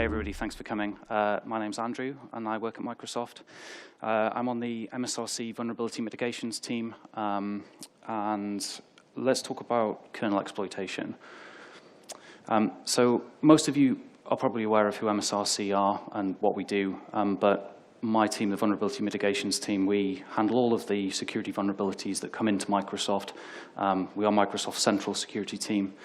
everybody, thanks for coming. My name's Andrew, and I work at Microsoft. I'm on the MSRC vulnerability mitigations team, and let's talk about kernel exploitation. So most of you are probably aware of who MSRC are and what we do, but my team, the vulnerability mitigations team, we handle all of the security vulnerabilities that come into Microsoft. We are Microsoft's central security team.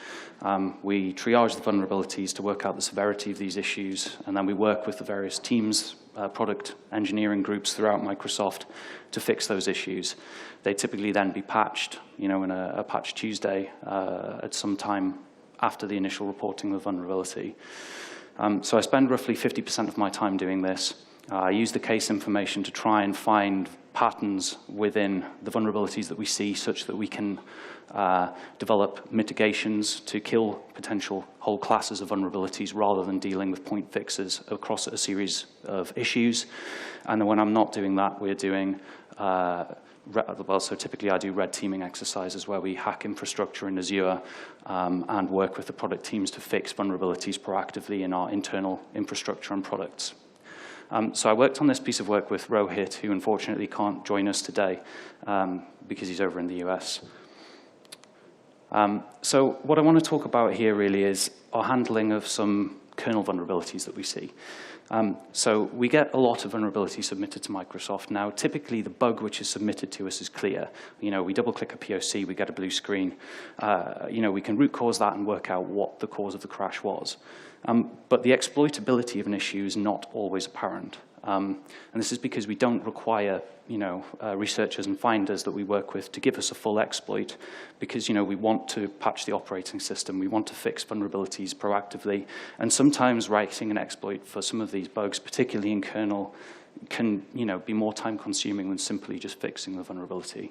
We triage the vulnerabilities to work out the severity of these issues, and then we work with the various teams, product engineering groups throughout Microsoft to fix those issues. They typically then be patched, in a patch Tuesday at some time after the initial reporting of the vulnerability. So I spend roughly 50% of my time doing this. I use the case information to try and find patterns within the vulnerabilities that we see such that we can develop mitigations to kill potential whole classes of vulnerabilities rather than dealing with point fixes across a series of issues. And then when I'm not doing that, we're doing, so typically I do red teaming exercises where we hack infrastructure in Azure and work with the product teams to fix vulnerabilities proactively in our internal infrastructure and products. So I worked on this piece of work with Rohit, who unfortunately can't join us today because he's over in the US. So what I want to talk about here really is our handling of some kernel vulnerabilities that we see. So we get a lot of vulnerabilities submitted to Microsoft. Now, typically, the bug which is submitted to us is clear. We double-click a POC, we get a blue screen. We can root cause that and work out what the cause of the crash was. But the exploitability of an issue is not always apparent. And this is because we don't require, researchers and finders that we work with to give us a full exploit, because, we want to patch the operating system. We want to fix vulnerabilities proactively. And sometimes writing an exploit for some of these bugs, particularly in kernel, can, be more time-consuming than simply just fixing the vulnerability.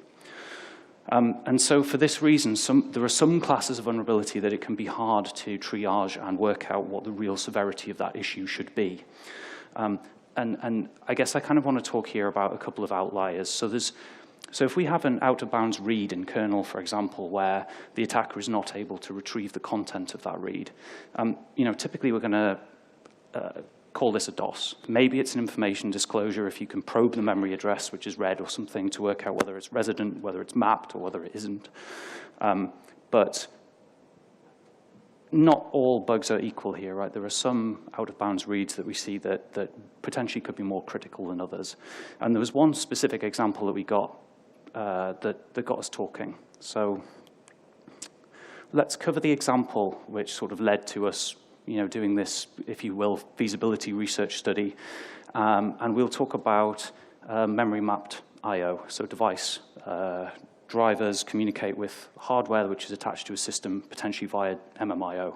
And so for this reason, there are some classes of vulnerability that it can be hard to triage and work out what the real severity of that issue should be. And I guess I kind of want to talk here about a couple of outliers. So if we have an out-of-bounds read in kernel, for example, where the attacker is not able to retrieve the content of that read, typically we're going to call this a DOS. Maybe it's an information disclosure if you can probe the memory address, which is read or something, to work out whether it's resident, whether it's mapped, or whether it isn't. But not all bugs are equal here, right? There are some out-of-bounds reads that we see that potentially could be more critical than others. And there was one specific example that we got that got us talking. So let's cover the example which sort of led to us doing this, if you will, feasibility research study. And we'll talk about memory mapped I/O, so device drivers communicate with hardware which is attached to a system, potentially via MMIO.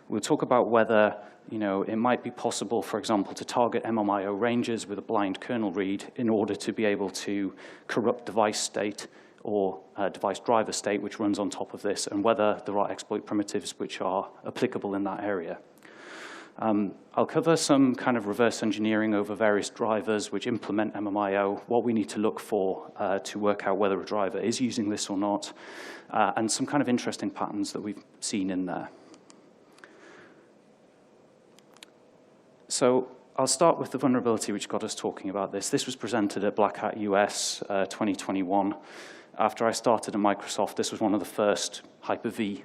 We'll talk about whether it might be possible, for example, to target MMIO ranges with a blind kernel read in order to be able to corrupt device state or device driver state, which runs on top of this, and whether there are exploit primitives which are applicable in that area. I'll cover some kind of reverse engineering over various drivers which implement MMIO, what we need to look for to work out whether a driver is using this or not, and some kind of interesting patterns that we've seen in there. So I'll start with the vulnerability which got us talking about this. This was presented at Black Hat US 2021. After I started at Microsoft, this was one of the first Hyper-V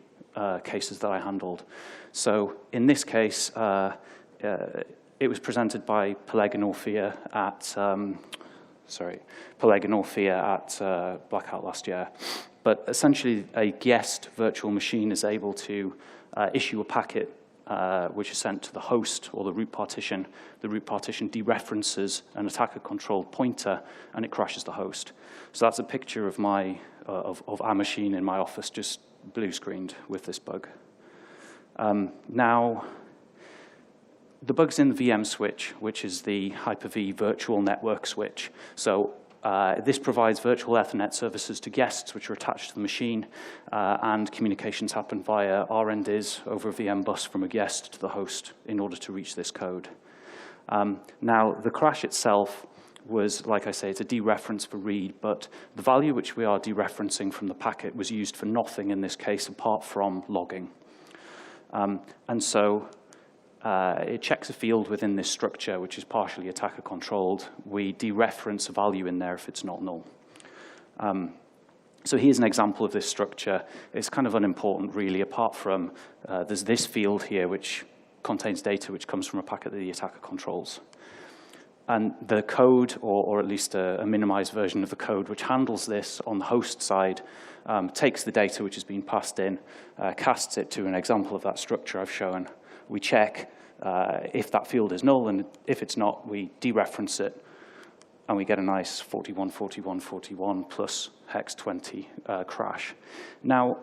cases that I handled. So in this case, it was presented by Peleg and Orphea at Black Hat last year. But essentially, a guest virtual machine is able to issue a packet which is sent to the host or the root partition. The root partition dereferences an attacker-controlled pointer, and it crashes the host. So that's a picture of our machine in my office, just blue-screened with this bug. Now, the bug's in the VM switch, which is the Hyper-V virtual network switch. So this provides virtual Ethernet services to guests which are attached to the machine, and communications happen via RNDIS over a VM bus from a guest to the host in order to reach this code. Now, the crash itself was, like I say, it's a dereference for read, but the value which we are dereferencing from the packet was used for nothing in this case apart from logging. And so it checks a field within this structure, which is partially attacker controlled. We dereference a value in there if it's not null. So here's an example of this structure. It's kind of unimportant, really, apart from there's this field here, which contains data which comes from a packet that the attacker controls. And the code, or at least a minimized version of the code, which handles this on the host side, takes the data which has been passed in, casts it to an example of that structure I've shown. We check if that field is null, and if it's not, we dereference it, and we get a nice 41, 41, 41 plus hex 20 crash. Now,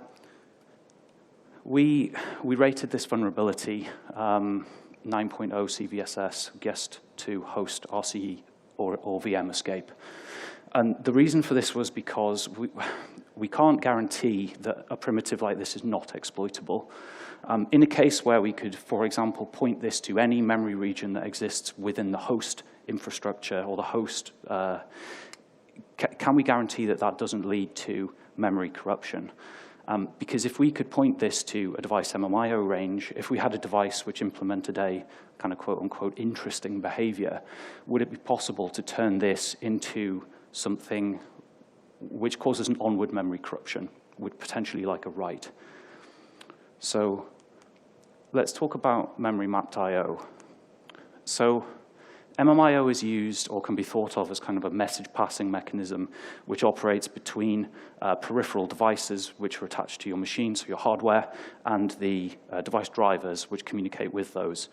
we rated this vulnerability 9.0 CVSS guest to host RCE or VM escape. And the reason for this was because we can't guarantee that a primitive like this is not exploitable. In a case where we could, for example, point this to any memory region that exists within the host infrastructure or the host, can we guarantee that that doesn't lead to memory corruption? Because if we could point this to a device MMIO range, if we had a device which implemented a kind of quote-unquote interesting behavior, would it be possible to turn this into something which causes an onward memory corruption, with potentially like a write? So let's talk about memory mapped I/O. So MMIO is used or can be thought of as kind of a message passing mechanism which operates between peripheral devices which are attached to your machine, so your hardware, and the device drivers which communicate with those.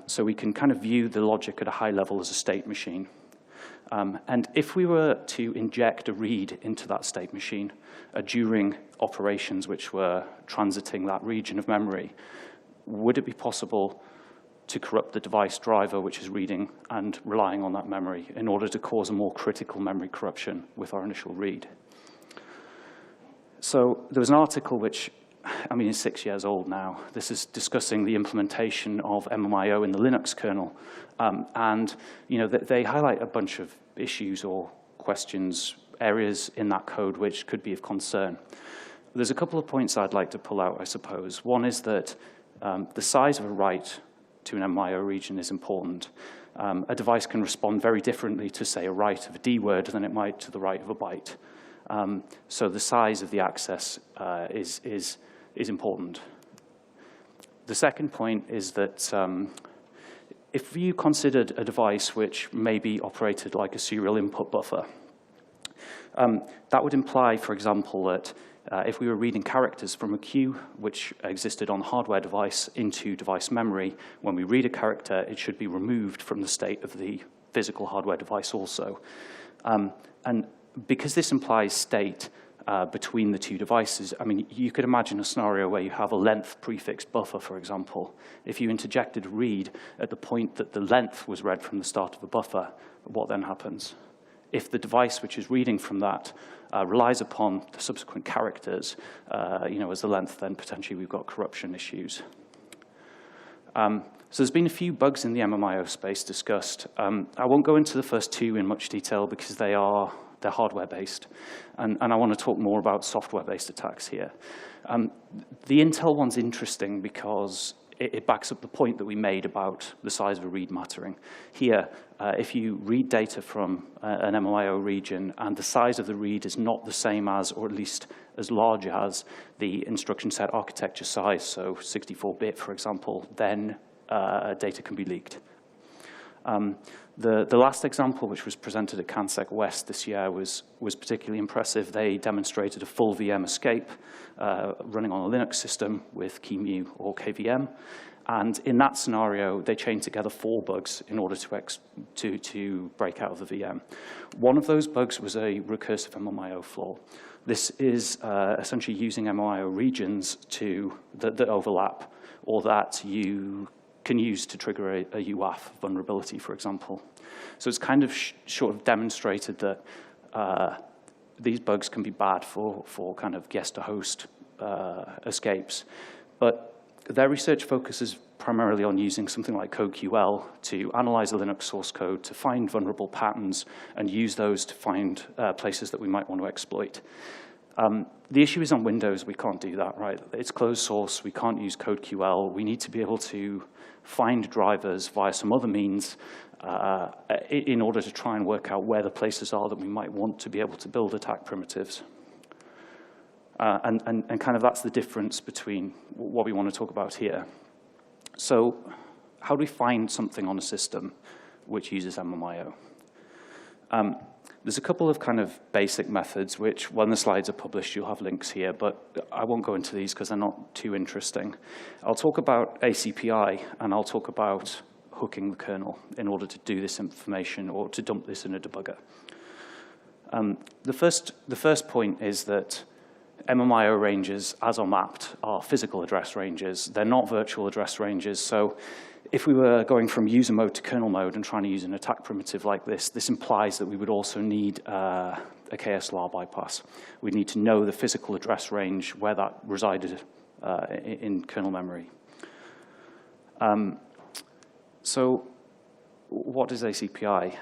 So we can kind of view the logic at a high level as a state machine. And if we were to inject a read into that state machine during operations which were transiting that region of memory, would it be possible to corrupt the device driver which is reading and relying on that memory in order to cause a more critical memory corruption with our initial read? So there was an article which, I mean, is 6 years old now. This is discussing the implementation of MMIO in the Linux kernel. And you know, they highlight a bunch of issues or questions, areas in that code which could be of concern. There's a couple of points I'd like to pull out, I suppose. One is that the size of a write to an MMIO region is important. A device can respond very differently to, say, a write of a D word than it might to the write of a byte. So the size of the access is important. The second point is that if you considered a device which may be operated like a serial input buffer, that would imply, for example, that if we were reading characters from a queue which existed on the hardware device into device memory, when we read a character, it should be removed from the state of the physical hardware device also. And because this implies state between the two devices, I mean, you could imagine a scenario where you have a length prefixed buffer, for example. If you interjected a read at the point that the length was read from the start of the buffer, what then happens? If the device which is reading from that relies upon the subsequent characters, you know, as the length, then potentially we've got corruption issues. So there's been a few bugs in the MMIO space discussed. I won't go into the first two in much detail because they're hardware-based, and I want to talk more about software-based attacks here. The Intel one's interesting because it backs up the point that we made about the size of a read mattering. Here, if you read data from an MMIO region and the size of the read is not the same as, or at least as large as, the instruction set architecture size, so 64-bit, for example, then data can be leaked. The last example, which was presented at CanSec West this year, was particularly impressive. They demonstrated a full VM escape running on a Linux system with QEMU or KVM. And in that scenario, they chained together 4 bugs in order to break out of the VM. One of those bugs was a recursive MMIO flaw. This is essentially using MMIO regions that overlap, or that you can use to trigger a UAF vulnerability, for example. So it's kind of sort of demonstrated that these bugs can be bad for kind of guest-to-host escapes. But their research focuses primarily on using something like CodeQL to analyze the Linux source code, to find vulnerable patterns, and use those to find places that we might want to exploit. The issue is on Windows, we can't do that, right? It's closed source, we can't use CodeQL. We need to be able to find drivers via some other means in order to try and work out where the places are that we might want to be able to build attack primitives. And kind of that's the difference between what we want to talk about here. So how do we find something on a system which uses MMIO? There's a couple of kind of basic methods which, when the slides are published, you'll have links here, but I won't go into these because they're not too interesting. I'll talk about ACPI, and I'll talk about hooking the kernel in order to do this information or to dump this in a debugger. The first point is that MMIO ranges, as are mapped, are physical address ranges. They're not virtual address ranges. So if we were going from user mode to kernel mode and trying to use an attack primitive like this implies that we would also need a KSLR bypass. We'd need to know the physical address range where that resided in kernel memory. So what is ACPI?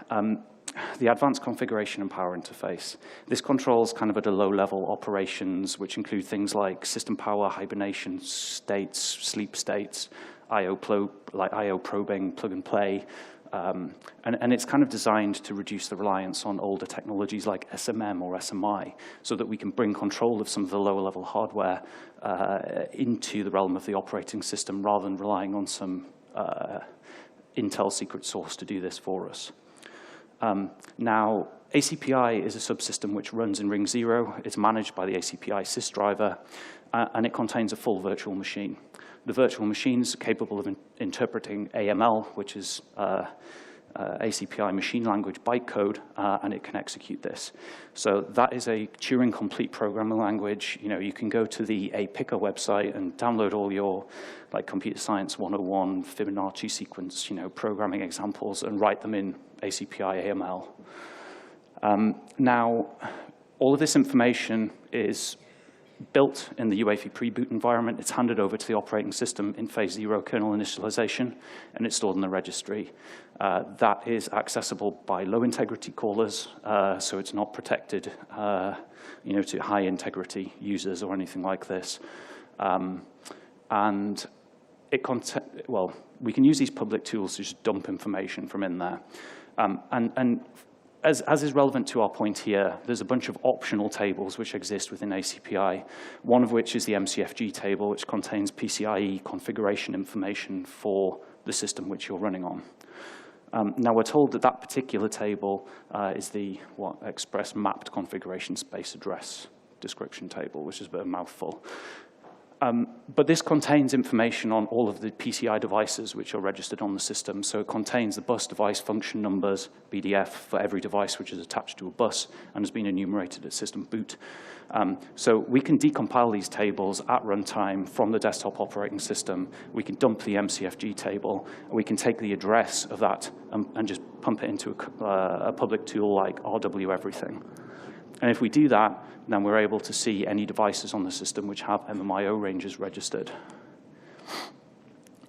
The Advanced Configuration and Power Interface. This controls kind of at a low-level operations, which include things like system power, hibernation states, sleep states, I/O probing, plug and play, and it's kind of designed to reduce the reliance on older technologies like SMM or SMI, so that we can bring control of some of the lower-level hardware into the realm of the operating system, rather than relying on some Intel secret source to do this for us. Now, ACPI is a subsystem which runs in Ring 0. It's managed by the ACPI sys driver, and it contains a full virtual machine. The virtual machine is capable of interpreting AML, which is ACPI machine language bytecode, and it can execute this. So that is a Turing-complete programming language. You know, you can go to the APICA website and download all your like Computer Science 101, Fibonacci sequence, you know, programming examples and write them in ACPI AML. Now, all of this information is built in the UEFI pre-boot environment. It's handed over to the operating system in phase 0 kernel initialization, and it's stored in the registry. That is accessible by low-integrity callers, so it's not protected you know, to high-integrity users or anything like this. And well, we can use these public tools to just dump information from in there. And as is relevant to our point here, there's a bunch of optional tables which exist within ACPI, one of which is the MCFG table, which contains PCIe configuration information for the system which you're running on. Now, we're told that that particular table is the express mapped configuration space address description table, which is a bit of a mouthful. But this contains information on all of the PCI devices which are registered on the system. So it contains the bus device function numbers, BDF, for every device which is attached to a bus and has been enumerated at system boot. So we can decompile these tables at runtime from the desktop operating system. We can dump the MCFG table. We can take the address of that and just pump it into a public tool like RW Everything. And if we do that, then we're able to see any devices on the system which have MMIO ranges registered.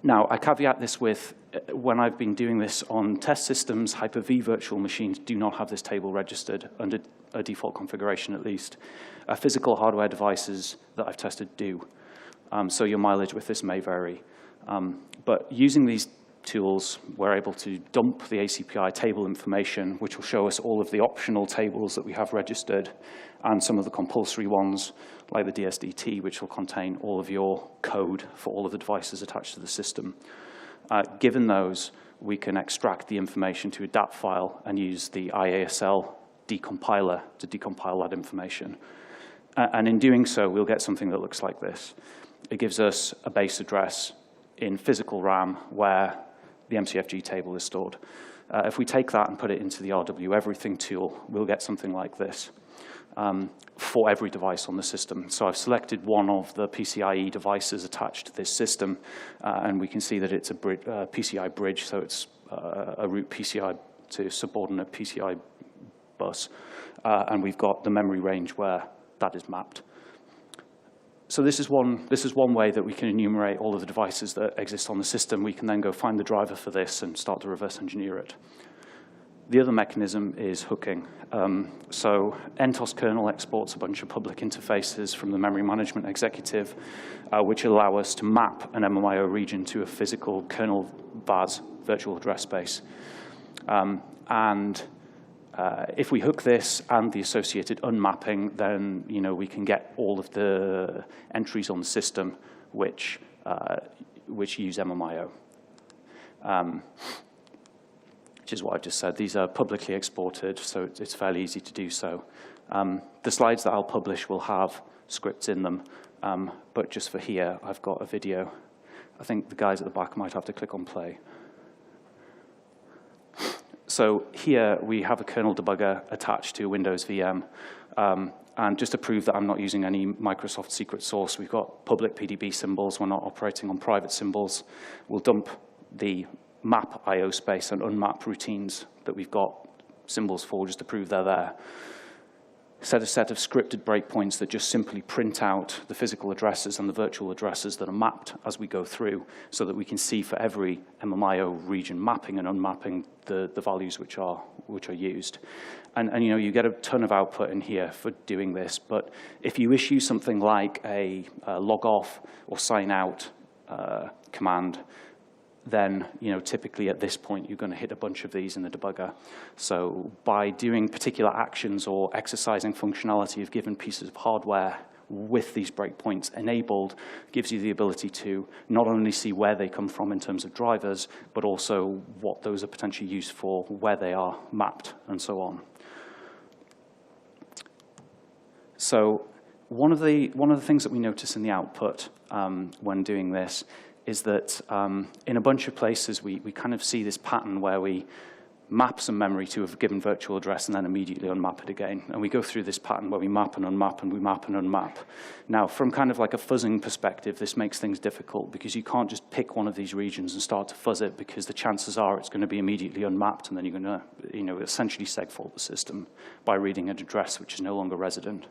Now, I caveat this with, when I've been doing this on test systems, Hyper-V virtual machines do not have this table registered under a default configuration, at least. Physical hardware devices that I've tested do. So your mileage with this may vary. But using these tools, we're able to dump the ACPI table information, which will show us all of the optional tables that we have registered, and some of the compulsory ones, like the DSDT, which will contain all of your code for all of the devices attached to the system. Given those, we can extract the information to a DAP file and use the IASL decompiler to decompile that information. And in doing so, we'll get something that looks like this. It gives us a base address in physical RAM where the MCFG table is stored. If we take that and put it into the RW Everything tool, we'll get something like this for every device on the system. So I've selected one of the PCIe devices attached to this system, and we can see that it's a PCI bridge, so it's a root PCI to subordinate PCI bus, and we've got the memory range where that is mapped. So this is one way that we can enumerate all of the devices that exist on the system. We can then go find the driver for this and start to reverse engineer it. The other mechanism is hooking. So NTOS kernel exports a bunch of public interfaces from the memory management executive, which allow us to map an MMIO region to a physical kernel VAS, virtual address space. If we hook this and the associated unmapping, then we can get all of the entries on the system which use MMIO. Which is what I've just said. These are publicly exported, so it's fairly easy to do so. The slides that I'll publish will have scripts in them, but just for here, I've got a video. I think the guys at the back might have to click on play. So here we have a kernel debugger attached to a Windows VM. And just to prove that I'm not using any Microsoft secret source, we've got public PDB symbols. We're not operating on private symbols. We'll dump the map IO space and unmap routines that we've got symbols for just to prove they're there. Set a set of scripted breakpoints that just simply print out the physical addresses and the virtual addresses that are mapped as we go through so that we can see for every MMIO region mapping and unmapping the values which are used. And you get a ton of output in here for doing this, but if you issue something like a log off or sign out command, then typically at this point you're going to hit a bunch of these in the debugger. So by doing particular actions or exercising functionality of given pieces of hardware with these breakpoints enabled, gives you the ability to not only see where they come from in terms of drivers, but also what those are potentially used for, where they are mapped, and so on. So one of the things that we notice in the output when doing this is that in a bunch of places we kind of see this pattern where we map some memory to a given virtual address and then immediately unmap it again. And we go through this pattern where we map and unmap and we map and unmap. Now, from kind of like a fuzzing perspective, this makes things difficult because you can't just pick one of these regions and start to fuzz it because the chances are it's going to be immediately unmapped and then you're going to essentially segfault the system by reading an address which is no longer resident.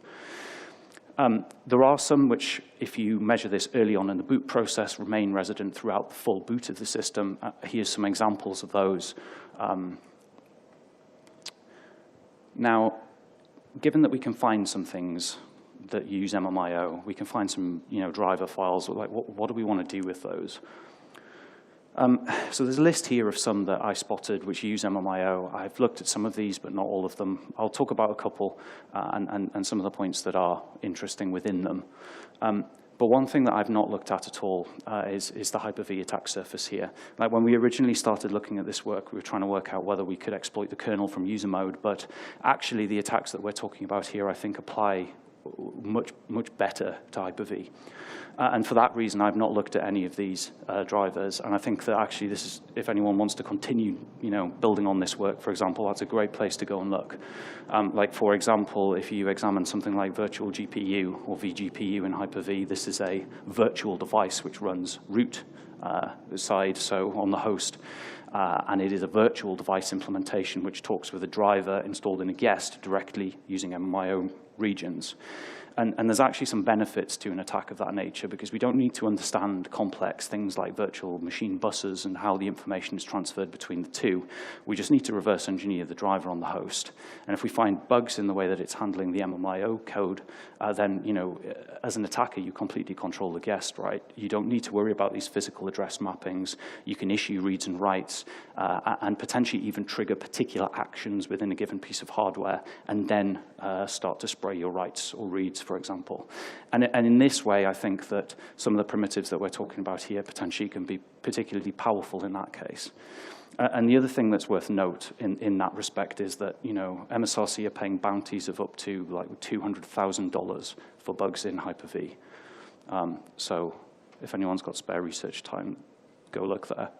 There are some which, if you measure this early on in the boot process, remain resident throughout the full boot of the system. Here's some examples of those. Now, given that we can find some things that use MMIO, we can find some driver files. Like, what do we want to do with those? So there's a list here of some that I spotted which use MMIO. I've looked at some of these, but not all of them. I'll talk about a couple and some of the points that are interesting within them. But one thing that I've not looked at all is the Hyper-V attack surface here. Like when we originally started looking at this work, we were trying to work out whether we could exploit the kernel from user mode, but actually the attacks that we're talking about here I think apply much better to Hyper-V. And for that reason, I've not looked at any of these drivers. And I think that actually this is, if anyone wants to continue building on this work, for example, that's a great place to go and look. Like, for example, if you examine something like virtual GPU or vGPU in Hyper-V, this is a virtual device which runs root side, so on the host. And it is a virtual device implementation which talks with a driver installed in a guest directly using MMIO regions. And there's actually some benefits to an attack of that nature because we don't need to understand complex things like virtual machine buses and how the information is transferred between the two. We just need to reverse engineer the driver on the host. And if we find bugs in the way that it's handling the MMIO code, then, as an attacker, you completely control the guest, right? You don't need to worry about these physical address mappings. You can issue reads and writes and potentially even trigger particular actions within a given piece of hardware and then start to spray your writes or reads, for example. And in this way, I think that some of the primitives that we're talking about here potentially can be particularly powerful in that case. And the other thing that's worth note in that respect is that, MSRC are paying bounties of up to like $200,000 for bugs in Hyper-V. So if anyone's got spare research time, go look there.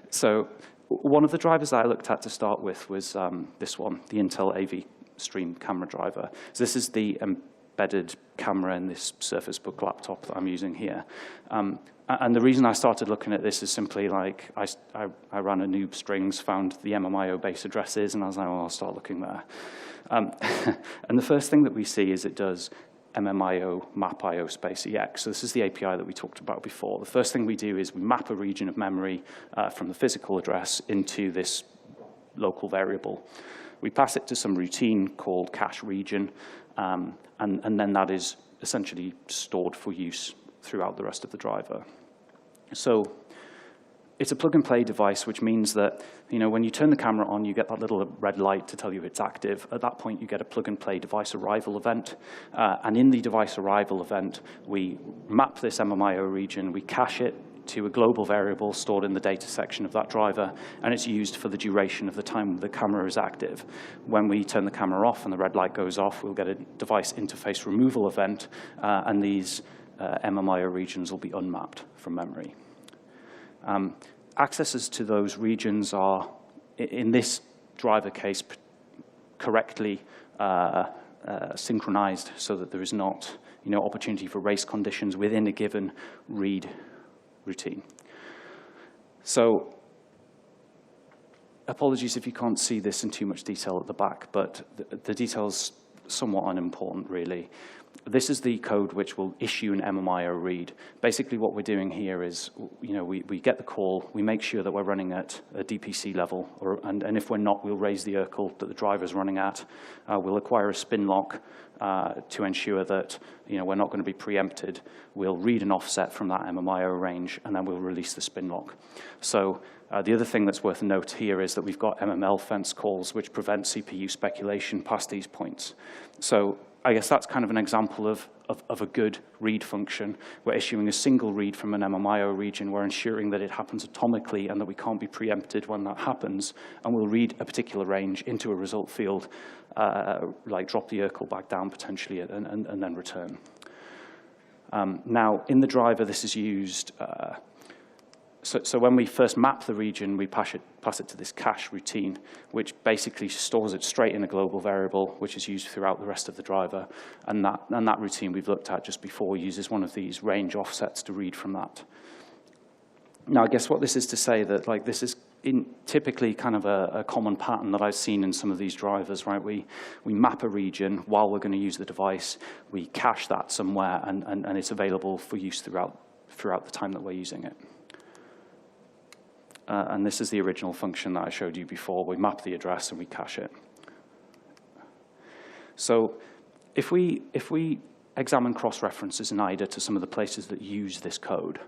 So one of the drivers that I looked at to start with was this one, the Intel AV Stream camera driver. So this is the embedded camera in this Surface Book laptop that I'm using here. And the reason I started looking at this is simply like I ran a noob strings, found the MMIO base addresses, and I was like, well, I'll start looking there. And the first thing that we see is it does MMIO map.io space EX. So this is the API that we talked about before. The first thing we do is we map a region of memory from the physical address into this local variable. We pass it to some routine called cache region, and then that is essentially stored for use throughout the rest of the driver. So it's a plug-and-play device, which means that when you turn the camera on, you get that little red light to tell you it's active. At that point, you get a plug-and-play device arrival event. And in the device arrival event, we map this MMIO region, we cache it to a global variable stored in the data section of that driver, and it's used for the duration of the time the camera is active. When we turn the camera off and the red light goes off, we'll get a device interface removal event, and these MMIO regions will be unmapped from memory. Accesses to those regions are, in this driver case, correctly synchronized so that there is not opportunity for race conditions within a given read routine. So apologies if you can't see this in too much detail at the back, but the detail's somewhat unimportant, really. This is the code which will issue an MMIO read. Basically, what we're doing here is, we get the call, we make sure that we're running at a DPC level, and if we're not, we'll raise the URL that the driver's running at. We'll acquire a spin lock to ensure that we're not going to be preempted. We'll read an offset from that MMIO range, and then we'll release the spin lock. So the other thing that's worth a note here is that we've got MML fence calls which prevent CPU speculation past these points. So I guess that's kind of an example of a good read function. We're issuing a single read from an MMIO region. We're ensuring that it happens atomically and that we can't be preempted when that happens. And we'll read a particular range into a result field, like drop the URL back down potentially and then return. Now, in the driver, this is used. So when we first map the region, we pass it to this cache routine, which basically stores it straight in a global variable, which is used throughout the rest of the driver. And that routine we've looked at just before uses one of these range offsets to read from that. Now, I guess what this is to say that this is typically kind of a common pattern that I've seen in some of these drivers, right? We map a region while we're going to use the device. We cache that somewhere, and it's available for use throughout the time that we're using it. And this is the original function that I showed you before. We map the address and we cache it. So if we examine cross-references in IDA to some of the places that use this code,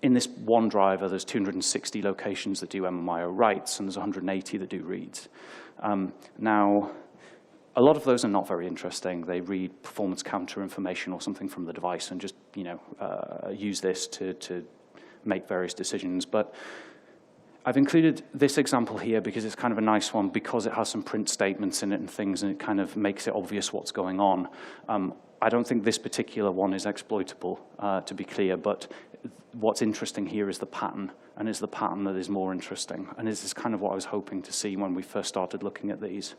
in this one driver, there's 260 locations that do MMIO writes, and there's 180 that do reads. Now, a lot of those are not very interesting. They read performance counter information or something from the device and just use this to make various decisions. But I've included this example here because it's kind of a nice one, because it has some print statements in it and things, and it kind of makes it obvious what's going on. I don't think this particular one is exploitable, to be clear, but what's interesting here is the pattern, and it's the pattern that is more interesting. And this is kind of what I was hoping to see when we first started looking at these.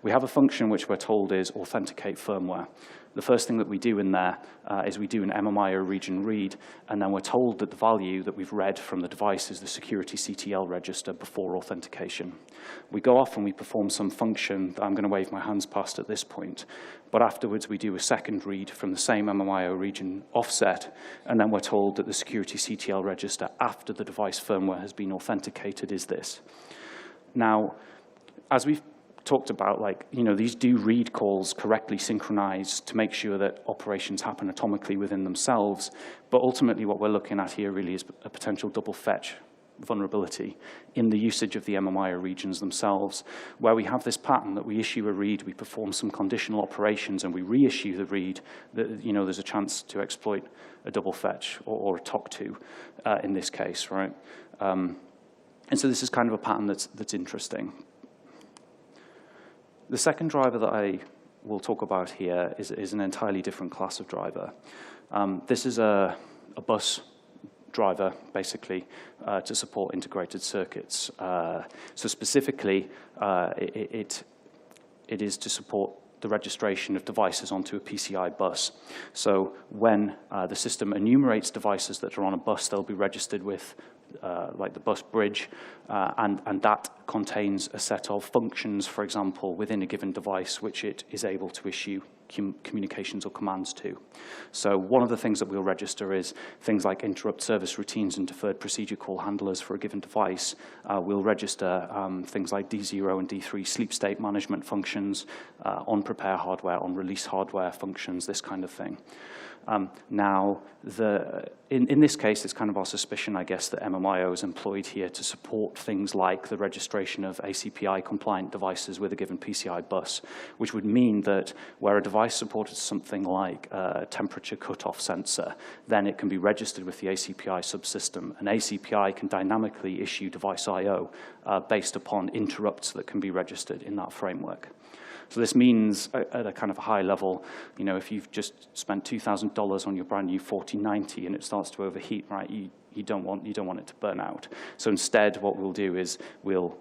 We have a function which we're told is authenticate firmware. The first thing that we do in there is we do an MMIO region read, and then we're told that the value that we've read from the device is the security CTL register before authentication. We go off and we perform some function that I'm going to wave my hands past at this point, but afterwards we do a second read from the same MMIO region offset, and then we're told that the security CTL register after the device firmware has been authenticated is this. Now, as we've talked about, these do read calls correctly synchronized to make sure that operations happen atomically within themselves. But ultimately, what we're looking at here really is a potential double fetch vulnerability in the usage of the MMIO regions themselves, where we have this pattern that we issue a read, we perform some conditional operations, and we reissue the read. There's a chance to exploit a double fetch or a TOC2 in this case, right? And so this is kind of a pattern that's interesting. The second driver that I will talk about here is an entirely different class of driver. This is a bus driver, basically, to support integrated circuits. So specifically, it is to support the registration of devices onto a PCI bus. So when the system enumerates devices that are on a bus, they'll be registered with the bus bridge, and that contains a set of functions, for example, within a given device, which it is able to issue communications or commands to. So one of the things that we'll register is things like interrupt service routines and deferred procedure call handlers for a given device. We'll register things like D0 and D3 sleep state management functions, on prepare hardware, on release hardware functions, this kind of thing. Now, in this case, it's kind of our suspicion, I guess, that MMIO is employed here to support things like the registration of ACPI-compliant devices with a given PCI bus, which would mean that where a device supported something like a temperature cutoff sensor, then it can be registered with the ACPI subsystem, and ACPI can dynamically issue device I/O based upon interrupts that can be registered in that framework. So this means, at a kind of high level, you know, if you've just spent $2,000 on your brand new 4090 and it starts to overheat, right, you don't want it to burn out. So instead, what we'll do is we'll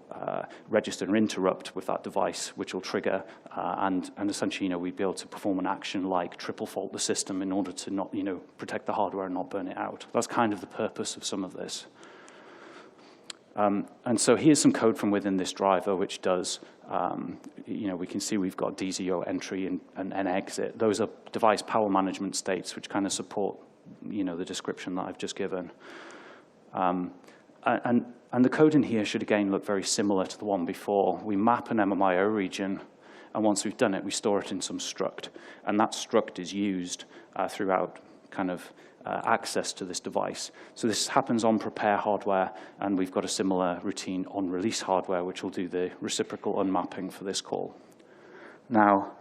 register an interrupt with that device, which will trigger, and essentially, you know, we'd be able to perform an action like triple fault the system in order to not, you know, protect the hardware and not burn it out. That's kind of the purpose of some of this. And so here's some code from within this driver, which does, you know, we can see we've got D0 entry and N exit. Those are device power management states, which kind of support, you know, the description that I've just given. And the code in here should, again, look very similar to the one before. We map an MMIO region, and once we've done it, we store it in some struct. And that struct is used throughout kind of access to this device. So this happens on prepare hardware, and we've got a similar routine on release hardware, which will do the reciprocal unmapping for this call. Now,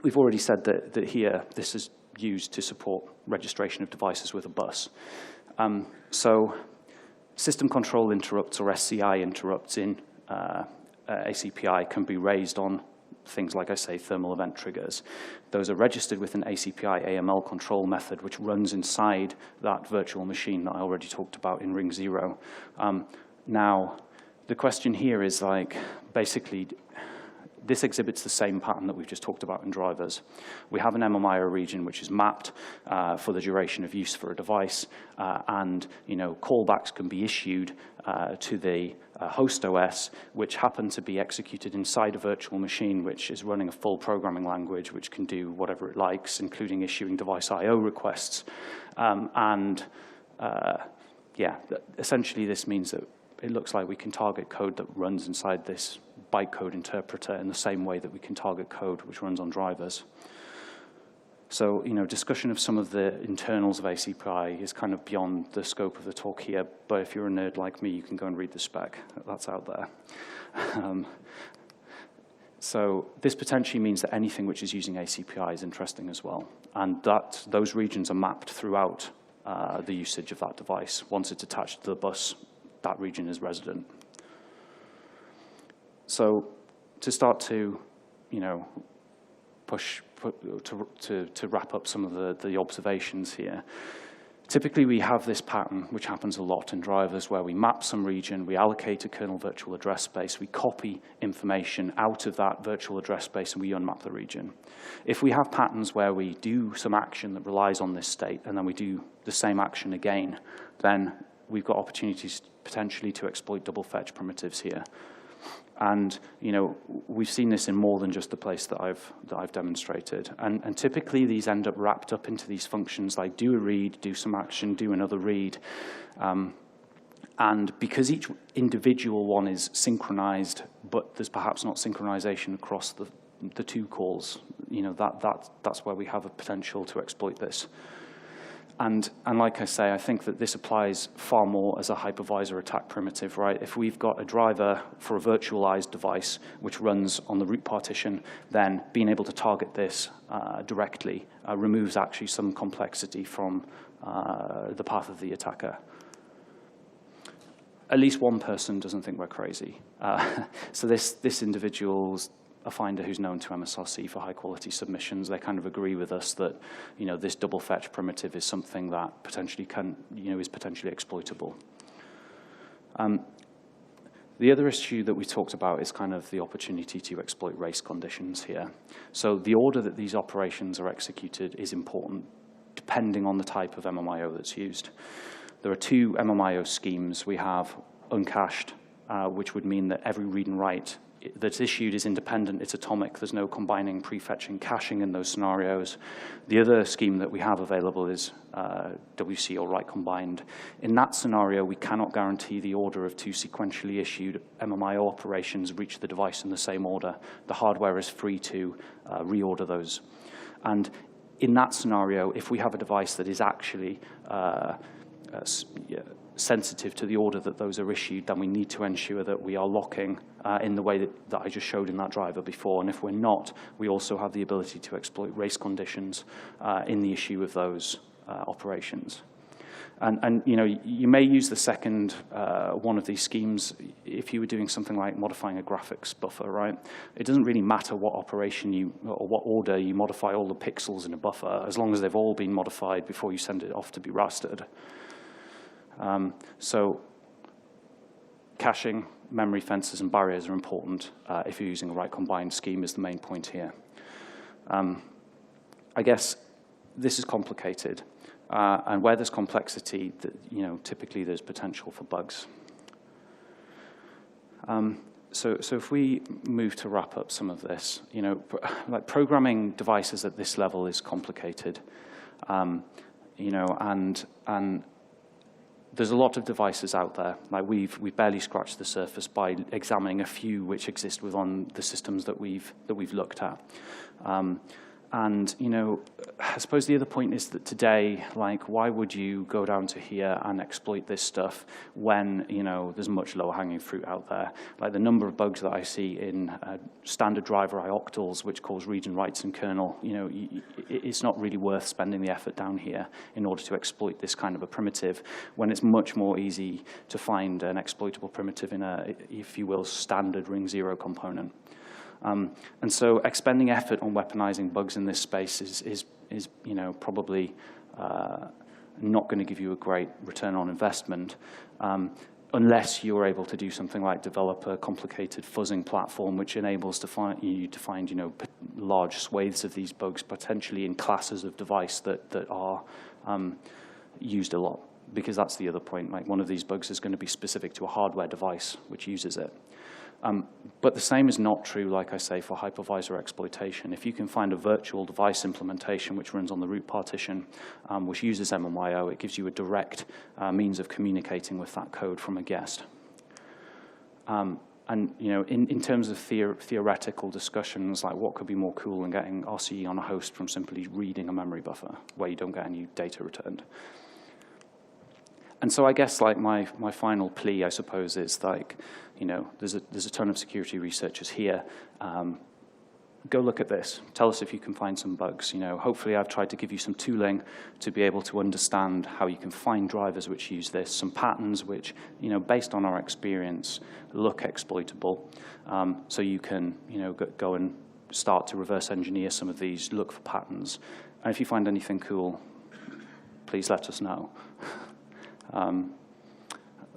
we've already said that here, this is used to support registration of devices with a bus. So system control interrupts or SCI interrupts in ACPI can be raised on things like, I say, thermal event triggers. Those are registered with an ACPI AML control method, which runs inside that virtual machine that I already talked about in ring 0. Now, the question here is, like, basically, this exhibits the same pattern that we've just talked about in drivers. We have an MMIO region which is mapped for the duration of use for a device, and, you know, callbacks can be issued to the host OS, which happen to be executed inside a virtual machine, which is running a full programming language, which can do whatever it likes, including issuing device I/O requests. Yeah, essentially this means that it looks like we can target code that runs inside this bytecode interpreter in the same way that we can target code which runs on drivers. So, you know, discussion of some of the internals of ACPI is kind of beyond the scope of the talk here, but if you're a nerd like me, you can go and read the spec. That's out there. So this potentially means that anything which is using ACPI is interesting as well, and that those regions are mapped throughout the usage of that device. Once it's attached to the bus, that region is resident. So to start to, you know, to wrap up some of the observations here, typically we have this pattern, which happens a lot in drivers, where we map some region, we allocate a kernel virtual address space, we copy information out of that virtual address space, and we unmap the region. If we have patterns where we do some action that relies on this state, and then we do the same action again, then we've got opportunities potentially to exploit double fetch primitives here. And, you know, we've seen this in more than just the place that I've demonstrated. And typically these end up wrapped up into these functions like do a read, do some action, do another read. And because each individual one is synchronized, but there's perhaps not synchronization across the two calls, you know, that's where we have a potential to exploit this. And like I say, I think that this applies far more as a hypervisor attack primitive, right? If we've got a driver for a virtualized device which runs on the root partition, then being able to target this directly removes actually some complexity from the path of the attacker. At least one person doesn't think we're crazy. So this individual's a finder who's known to MSRC for high-quality submissions. They kind of agree with us that, you know, this double fetch primitive is something that potentially is potentially exploitable. The other issue that we talked about is kind of the opportunity to exploit race conditions here. So the order that these operations are executed is important, depending on the type of MMIO that's used. There are two MMIO schemes. We have uncached, which would mean that every read and write that's issued is independent, it's atomic, there's no combining, prefetching, caching in those scenarios. The other scheme that we have available is WC or write combined. In that scenario, we cannot guarantee the order of two sequentially issued MMIO operations reach the device in the same order. The hardware is free to reorder those. And in that scenario, if we have a device that is actually sensitive to the order that those are issued, then we need to ensure that we are locking in the way that I just showed in that driver before. And if we're not, we also have the ability to exploit race conditions in the issue of those operations. And you know, you may use the second one of these schemes if you were doing something like modifying a graphics buffer, right? It doesn't really matter what operation or what order you modify all the pixels in a buffer, as long as they've all been modified before you send it off to be rastered. So caching, memory fences, and barriers are important if you're using a write combined scheme is the main point here. I guess this is complicated. And where there's complexity, you know, typically there's potential for bugs. So if we move to wrap up some of this, you know, like programming devices at this level is complicated, you know, and there's a lot of devices out there. Like we've barely scratched the surface by examining a few which exist within the systems that we've looked at. And, you know, I suppose the other point is that today, like, why would you go down to here and exploit this stuff when, you know, there's much lower hanging fruit out there? Like the number of bugs that I see in standard driver ioctls, which cause read and writes in kernel, you know, it's not really worth spending the effort down here in order to exploit this kind of a primitive, when it's much more easy to find an exploitable primitive in a, if you will, standard ring zero component. And so expending effort on weaponizing bugs in this space is you know, probably not going to give you a great return on investment unless you're able to do something like develop a complicated fuzzing platform which enables you to find, you know, large swathes of these bugs potentially in classes of device that are used a lot. Because that's the other point, like one of these bugs is going to be specific to a hardware device which uses it. But the same is not true, like I say, for hypervisor exploitation. If you can find a virtual device implementation which runs on the root partition, which uses MMIO, it gives you a direct means of communicating with that code from a guest. And you know, in terms of theoretical discussions, like what could be more cool than getting RCE on a host from simply reading a memory buffer where you don't get any data returned? And so I guess like my final plea, I suppose, is like, you know, there's a ton of security researchers here. Go look at this. Tell us if you can find some bugs. You know, hopefully I've tried to give you some tooling to be able to understand how you can find drivers which use this, some patterns which, you know, based on our experience, look exploitable. So you can, you know, go and start to reverse engineer some of these, look for patterns. And if you find anything cool, please let us know.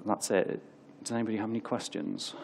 That's it. Does anybody have any questions?